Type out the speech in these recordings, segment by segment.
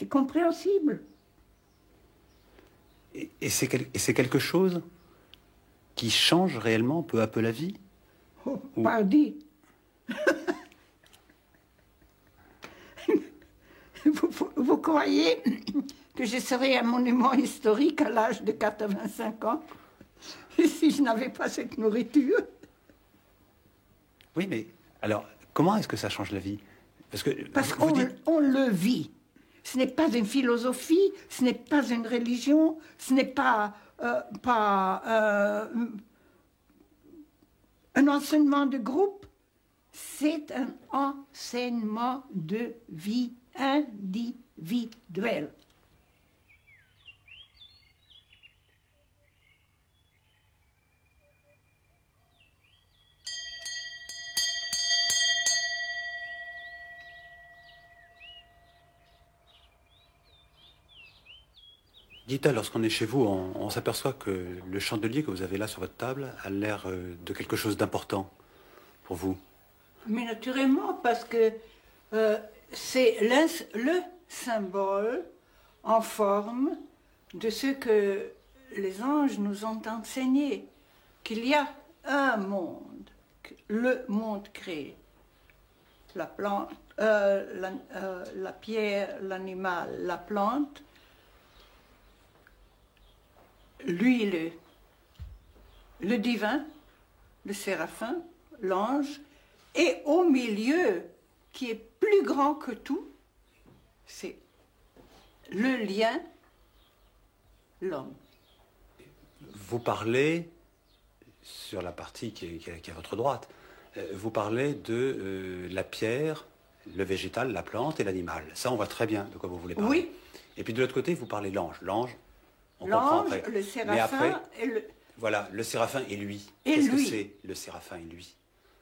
C'est compréhensible. Et c'est quelque chose qui change réellement peu à peu la vie? Oh, pardi. Vous croyez que je serais un monument historique à l'âge de 85 ans si je n'avais pas cette nourriture? Oui, mais alors, comment est-ce que ça change la vie? Parce qu'on le vit. Ce n'est pas une philosophie, ce n'est pas une religion, ce n'est pas un enseignement de groupe, c'est un enseignement de vie individuelle. Gita, lorsqu'on est chez vous, on s'aperçoit que le chandelier que vous avez là sur votre table a l'air de quelque chose d'important pour vous. Mais naturellement, parce que c'est le symbole en forme de ce que les anges nous ont enseigné, qu'il y a un monde, le monde créé. La plante, la pierre, l'animal, la plante, l'huile, le divin, le séraphin, l'ange, et au milieu, qui est plus grand que tout, c'est le lien, l'homme. Vous parlez, sur la partie qui est à votre droite, vous parlez de la pierre, le végétal, la plante et l'animal. Ça, on voit très bien de quoi vous voulez parler. Oui. Et puis de l'autre côté, vous parlez l'ange. L'ange, on comprend L'ange, après. le séraphin mais après, et le... Voilà, le séraphin et lui. Et Qu'est-ce lui. que c'est, le séraphin et lui?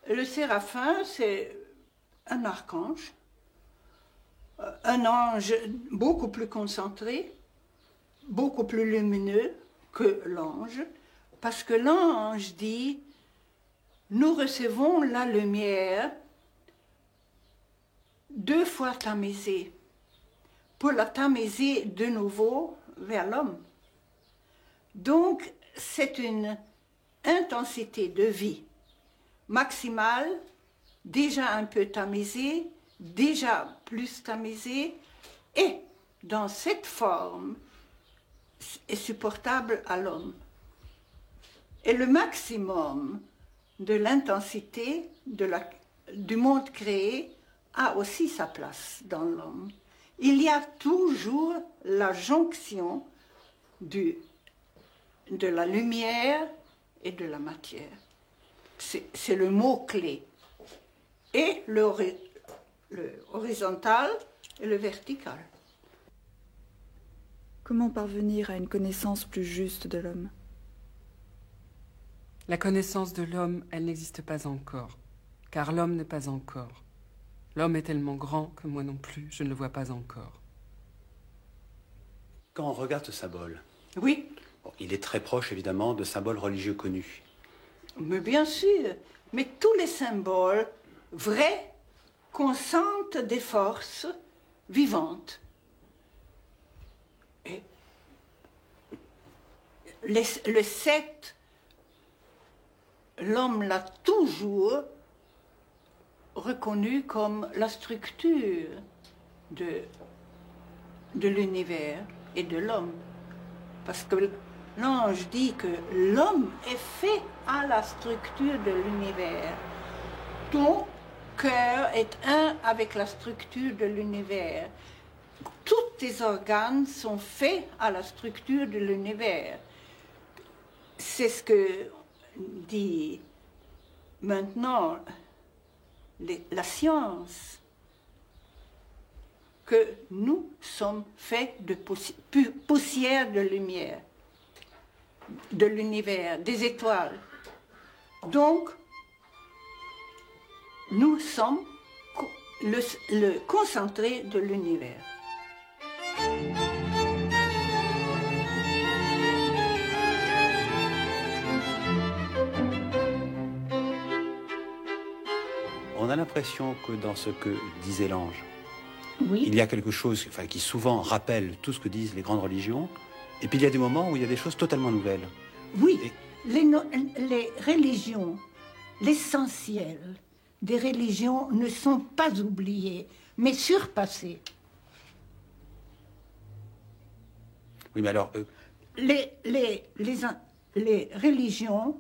Le séraphin, c'est un archange, un ange beaucoup plus concentré, beaucoup plus lumineux que l'ange, parce que l'ange dit, nous recevons la lumière 2 fois tamisée, pour la tamiser de nouveau vers l'homme. Donc, c'est une intensité de vie maximale, déjà un peu tamisée, déjà plus tamisée, et dans cette forme est supportable à l'homme. Et le maximum de l'intensité du monde créé a aussi sa place dans l'homme. Il y a toujours la jonction de la lumière et de la matière. C'est le mot-clé. Et le horizontal et le vertical. Comment parvenir à une connaissance plus juste de l'homme? La connaissance de l'homme, elle n'existe pas encore, car l'homme n'est pas encore. L'homme est tellement grand que moi non plus, je ne le vois pas encore. Quand on regarde ce symbole, Oui. Bon, il est très proche évidemment de symboles religieux connus. Mais bien sûr, mais tous les symboles vrais consentent des forces vivantes. Et le 7, l'homme l'a toujours reconnu comme la structure de l'univers et de l'homme. Parce que l'ange dit que l'homme est fait à la structure de l'univers. Ton cœur est un avec la structure de l'univers. Tous tes organes sont faits à la structure de l'univers. C'est ce que dit maintenant la science, que nous sommes faits de poussière de lumière, de l'univers, des étoiles. Donc, nous sommes le concentré de l'univers. On a l'impression que dans ce que disait l'ange, Oui. Il y a quelque chose qui souvent rappelle tout ce que disent les grandes religions, et puis il y a des moments où il y a des choses totalement nouvelles. Oui, Et- les religions, l'essentiel des religions ne sont pas oubliées, mais surpassées. Oui, mais alors, Les religions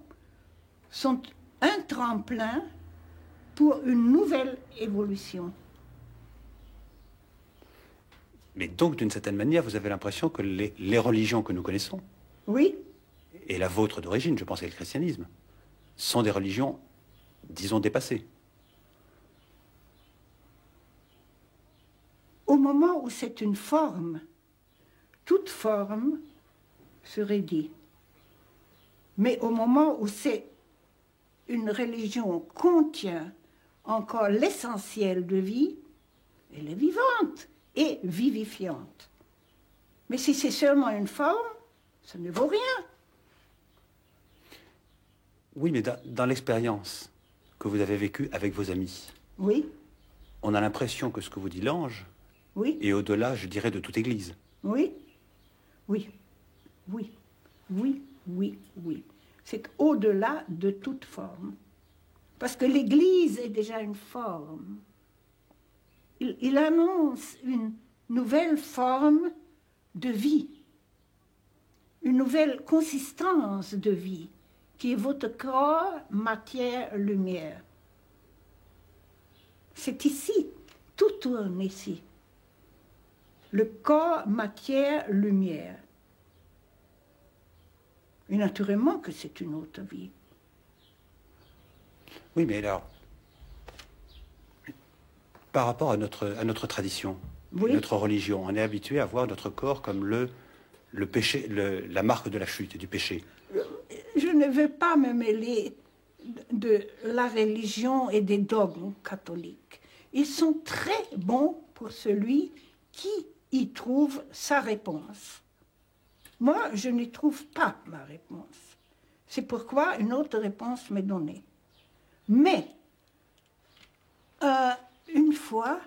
sont un tremplin pour une nouvelle évolution. mais donc d'une certaine manière, vous avez l'impression que les religions que nous connaissons, Oui, et la vôtre d'origine, je pense, et le christianisme, sont des religions, disons, dépassées. au moment où c'est une forme, toute forme se raidit. Mais au moment où c'est une religion contient encore l'essentiel de vie, elle est vivante et vivifiante. Mais si c'est seulement une forme, ça ne vaut rien. Oui, mais dans l'expérience que vous avez vécue avec vos amis, Oui, on a l'impression que ce que vous dit l'ange oui, est au-delà, je dirais, de toute église. oui, oui, oui, oui, oui, oui. C'est au-delà de toute forme. Parce que l'Église est déjà une forme. Il annonce une nouvelle forme de vie, une nouvelle consistance de vie, qui est votre corps, matière, lumière. C'est ici, tout tourne ici. Le corps, matière, lumière. Et naturellement que c'est une autre vie. Oui, mais alors, par rapport à notre tradition, Oui. notre religion, on est habitué à voir notre corps comme le péché, la marque de la chute, du péché. Je ne veux pas me mêler de la religion et des dogmes catholiques. Ils sont très bons pour celui qui y trouve sa réponse. Moi, je n'y trouve pas ma réponse. C'est pourquoi une autre réponse m'est donnée. Mais, une fois,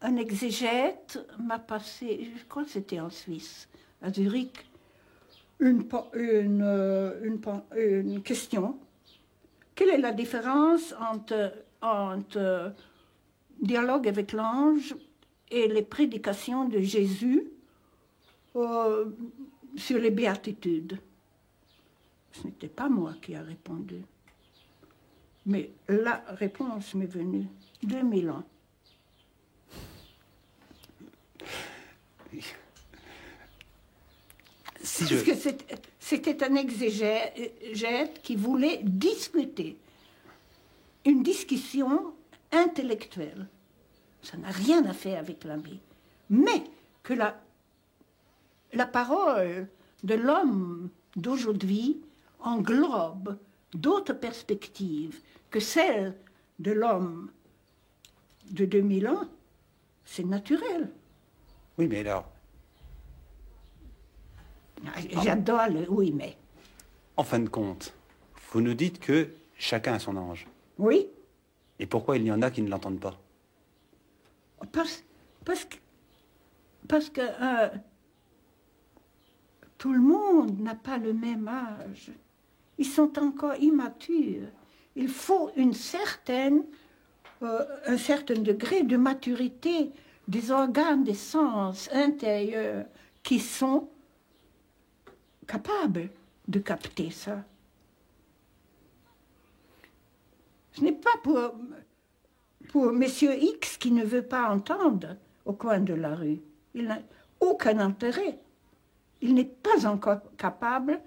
un exégète m'a passé, je crois que c'était en Suisse, à Zurich, une question. Quelle est la différence entre dialogue avec l'ange et les prédications de Jésus sur les béatitudes? Ce n'était pas moi qui a répondu. Mais la réponse m'est venue 2000 ans. Parce que c'était un exégète qui voulait discuter. Une discussion intellectuelle. Ça n'a rien à faire avec la vie. Mais que la parole de l'homme d'aujourd'hui englobe d'autres perspectives que celles de l'homme de 2000 ans, c'est naturel. Oui, mais alors, J'adore le oui, mais. en fin de compte, vous nous dites que chacun a son ange. Oui, Et pourquoi il y en a qui ne l'entendent pas? parce que tout le monde n'a pas le même âge. Ils sont encore immatures. Il faut un certain degré de maturité des organes des sens intérieurs qui sont capables de capter ça. Ce n'est pas pour Monsieur X qui ne veut pas entendre au coin de la rue. Il n'a aucun intérêt. Il n'est pas encore capable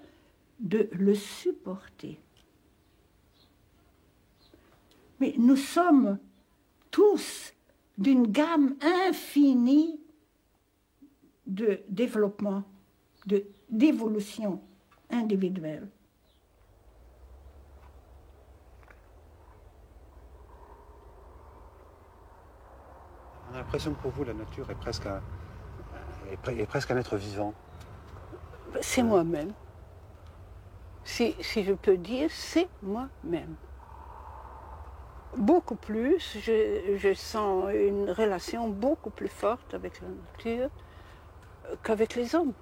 de le supporter. Mais nous sommes tous d'une gamme infinie de développement, d'évolution individuelle. On a l'impression que pour vous, la nature est presque un être vivant. C'est moi-même. Si je peux dire, c'est moi-même. beaucoup plus. Je sens une relation beaucoup plus forte avec la nature qu'avec les hommes.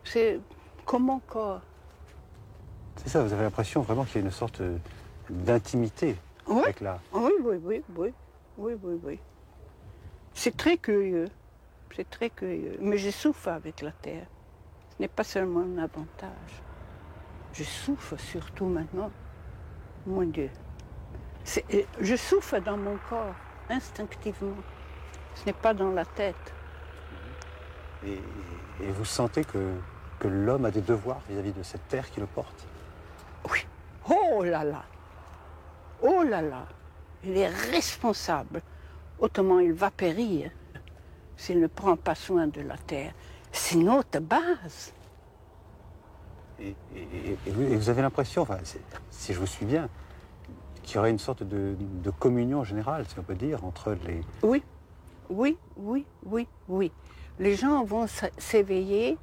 C'est comme mon corps. C'est ça, vous avez l'impression vraiment qu'il y a une sorte d'intimité Oui. avec la... Oui. C'est très curieux. C'est très curieux. Mais je souffre avec la terre. Ce n'est pas seulement un avantage. Je souffre surtout maintenant. Mon Dieu. Je souffre dans mon corps, instinctivement. Ce n'est pas dans la tête. Et vous sentez que l'homme a des devoirs vis-à-vis de cette terre qui le porte? Oui. Oh là là. Oh là là. Il est responsable. Autrement, il va périr s'il ne prend pas soin de la terre. C'est notre base. Et vous avez l'impression, enfin, si je vous suis bien, qu'il y aurait une sorte de communion générale, si on peut dire, entre les... Oui. Les gens vont s'éveiller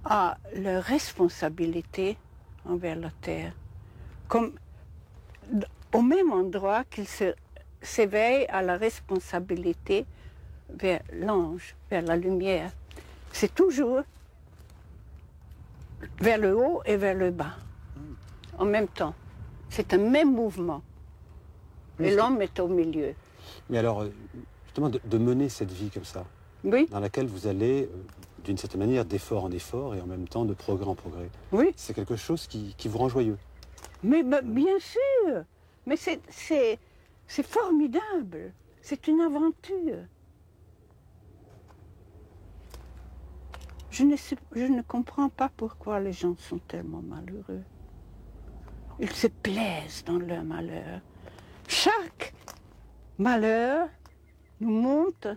à leur responsabilité envers la terre. Comme au même endroit qu'ils s'éveillent à la responsabilité vers l'ange, vers la lumière. C'est toujours vers le haut et vers le bas, en même temps. C'est un même mouvement. Et l'homme est au milieu. Mais alors, justement, de mener cette vie comme ça, Oui, dans laquelle vous allez, d'une certaine manière, d'effort en effort et en même temps de progrès en progrès, oui. c'est quelque chose qui vous rend joyeux. Mais bien sûr. Mais c'est formidable. C'est une aventure. Je ne comprends pas pourquoi les gens sont tellement malheureux. Ils se plaisent dans leur malheur. Chaque malheur nous montre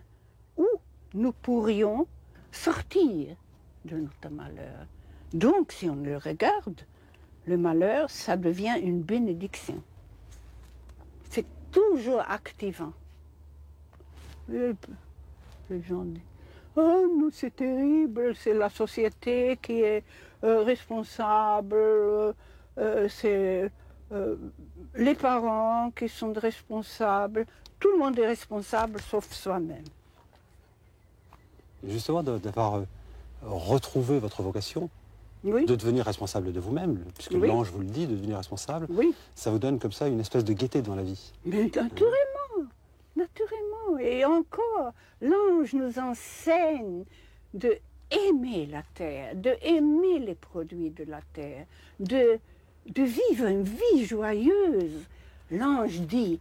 où nous pourrions sortir de notre malheur. Donc, si on le regarde, le malheur, ça devient une bénédiction. C'est toujours activant. Et les gens disent, oh, nous, c'est terrible, c'est la société qui est responsable, c'est les parents qui sont responsables. Tout le monde est responsable, sauf soi-même. Justement, d'avoir retrouvé votre vocation, Oui, de devenir responsable de vous-même, puisque Oui. l'ange vous le dit, de devenir responsable, oui. ça vous donne comme ça une espèce de gaieté dans la vie. Mais naturellement. Et encore, l'ange nous enseigne de aimer la terre, de aimer les produits de la terre, de vivre une vie joyeuse. L'ange dit,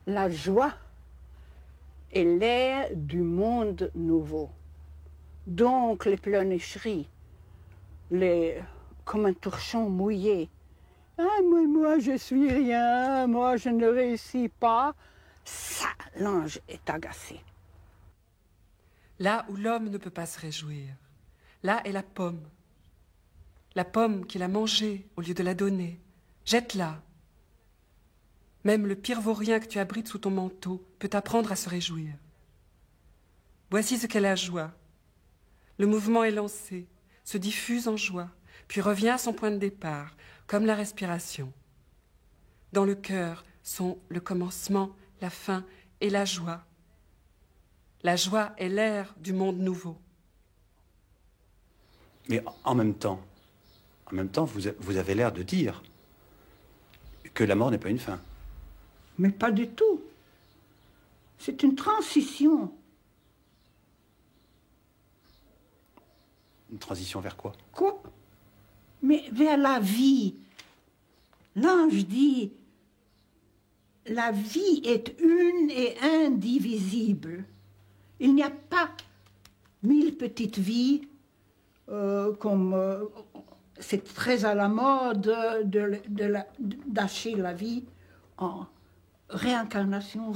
la joie est l'air du monde nouveau. Donc les pleurnicheries, comme un torchon mouillé. Ah, moi, je suis rien, moi, je ne réussis pas. Ça, l'ange est agacé. Là où l'homme ne peut pas se réjouir, là est la pomme. La pomme qu'il a mangée au lieu de la donner. Jette-la. Même le pire vaurien que tu abrites sous ton manteau peut apprendre à se réjouir. Voici ce qu'est la joie. Le mouvement est lancé, se diffuse en joie, puis revient à son point de départ, comme la respiration. Dans le cœur sont le commencement, la fin et la joie. La joie est l'air du monde nouveau. Mais en même temps, vous avez l'air de dire que la mort n'est pas une fin. Mais pas du tout. C'est une transition. Une transition vers quoi? Quoi? Mais vers la vie. L'ange dit, la vie est une et indivisible. Il n'y a pas 1000 petites vies, comme c'est très à la mode d'acheter la vie en réincarnation,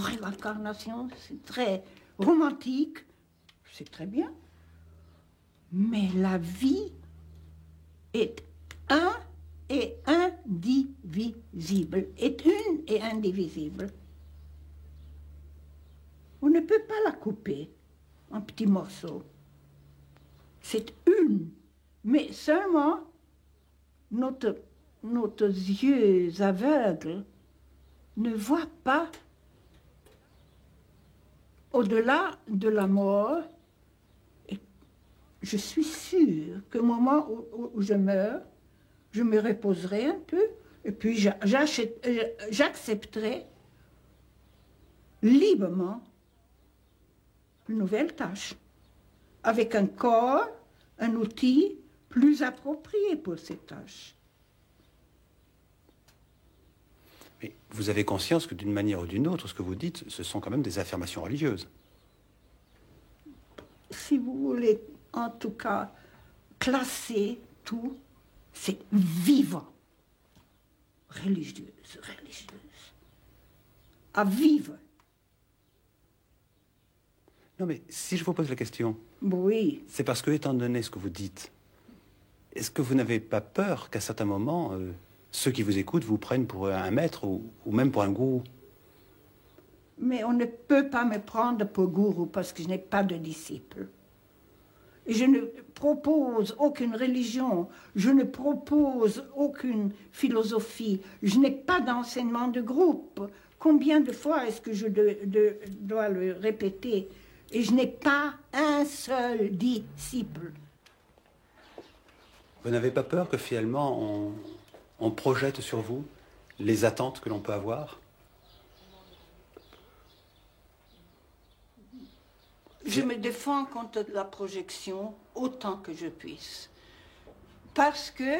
c'est très romantique, c'est très bien. Mais la vie est un et indivisible, est une et indivisible. On ne peut pas la couper en petits morceaux. C'est une, mais seulement nos yeux aveugles ne voit pas au-delà de la mort. Et je suis sûre qu'au moment où je meurs, je me reposerai un peu et puis j'accepterai librement une nouvelle tâche, avec un corps, un outil plus approprié pour cette tâche. Mais vous avez conscience que d'une manière ou d'une autre, ce que vous dites, ce sont quand même des affirmations religieuses. Si vous voulez, en tout cas, classer tout, c'est vivant. Religieuse. À vivre. Non, mais si je vous pose la question, Oui. c'est parce que, étant donné ce que vous dites, est-ce que vous n'avez pas peur qu'à certains moments, ceux qui vous écoutent vous prennent pour un maître ou même pour un gourou? Mais on ne peut pas me prendre pour gourou parce que je n'ai pas de disciples. Et je ne propose aucune religion, je ne propose aucune philosophie, je n'ai pas d'enseignement de groupe. Combien de fois est-ce que je dois le répéter? Et je n'ai pas un seul disciple. Vous n'avez pas peur que finalement on projette sur vous les attentes que l'on peut avoir? Je me défends contre la projection autant que je puisse. Parce que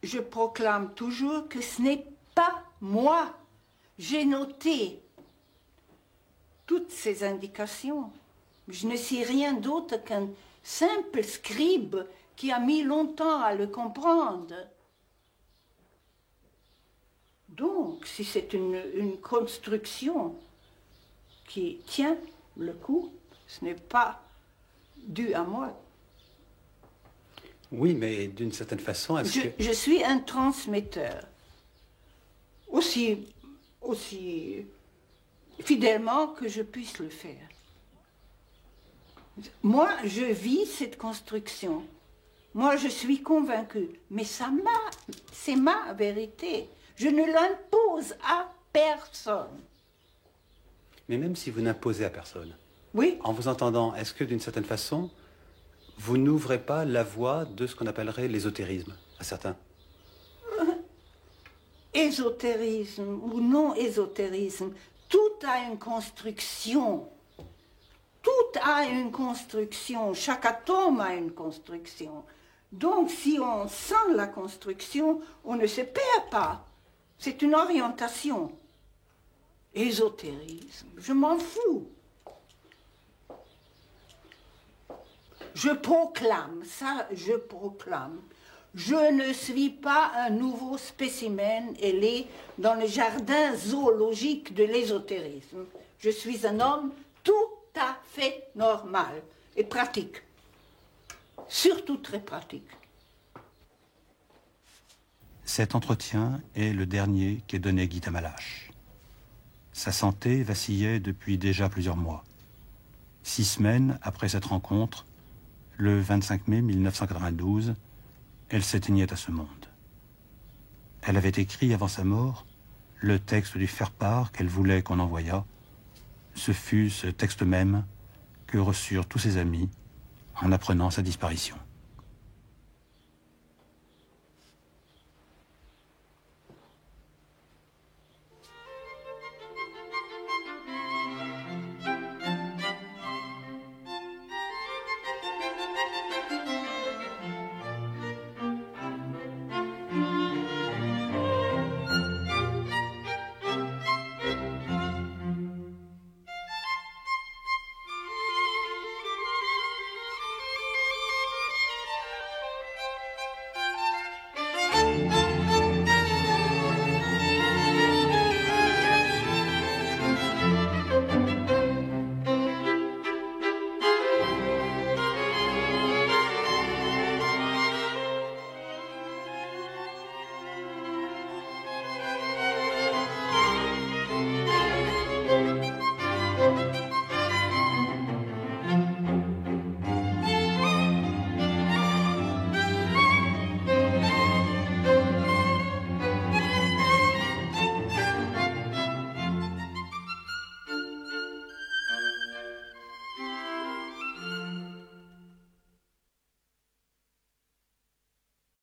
je proclame toujours que ce n'est pas moi. J'ai noté toutes ces indications. Je ne suis rien d'autre qu'un simple scribe qui a mis longtemps à le comprendre. Donc, si c'est une construction qui tient le coup, ce n'est pas dû à moi. Oui, mais d'une certaine façon, est-ce que... Je suis un transmetteur. Aussi fidèlement que je puisse le faire. Moi, je vis cette construction. Moi, je suis convaincue. Mais c'est ma vérité. Je ne l'impose à personne. Mais même si vous n'imposez à personne, oui. En vous entendant, est-ce que d'une certaine façon, vous n'ouvrez pas la voie de ce qu'on appellerait l'ésotérisme à certains? Ésotérisme ou non ésotérisme, tout a une construction. Tout a une construction. Chaque atome a une construction. Donc, si on sent la construction, on ne se perd pas. C'est une orientation. Ésotérisme, je m'en fous. Je proclame, ça je proclame. Je ne suis pas un nouveau spécimen ailé dans le jardin zoologique de l'ésotérisme. Je suis un homme tout à fait normal et pratique. Surtout très pratique. Cet entretien est le dernier qu'ait donné Guy Tamalache. Sa santé vacillait depuis déjà plusieurs mois. 6 semaines après cette rencontre, le 25 mai 1992, elle s'éteignait à ce monde. Elle avait écrit avant sa mort le texte du faire-part qu'elle voulait qu'on envoyât. Ce fut ce texte même que reçurent tous ses amis en apprenant sa disparition.